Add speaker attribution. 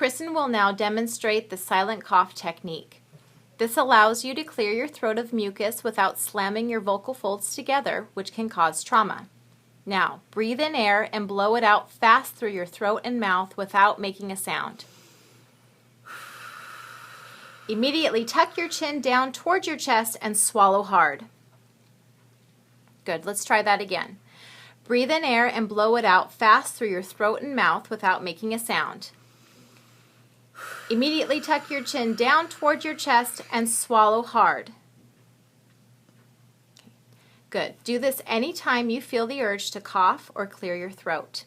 Speaker 1: Kristen will now demonstrate the silent cough technique. This allows you to clear your throat of mucus without slamming your vocal folds together, which can cause trauma. Now, breathe in air and blow it out fast through your throat and mouth without making a sound. Immediately tuck your chin down towards your chest and swallow hard. Good, let's try that again. Breathe in air and blow it out fast through your throat and mouth without making a sound. Immediately tuck your chin down towards your chest and swallow hard. Good. Do this anytime you feel the urge to cough or clear your throat.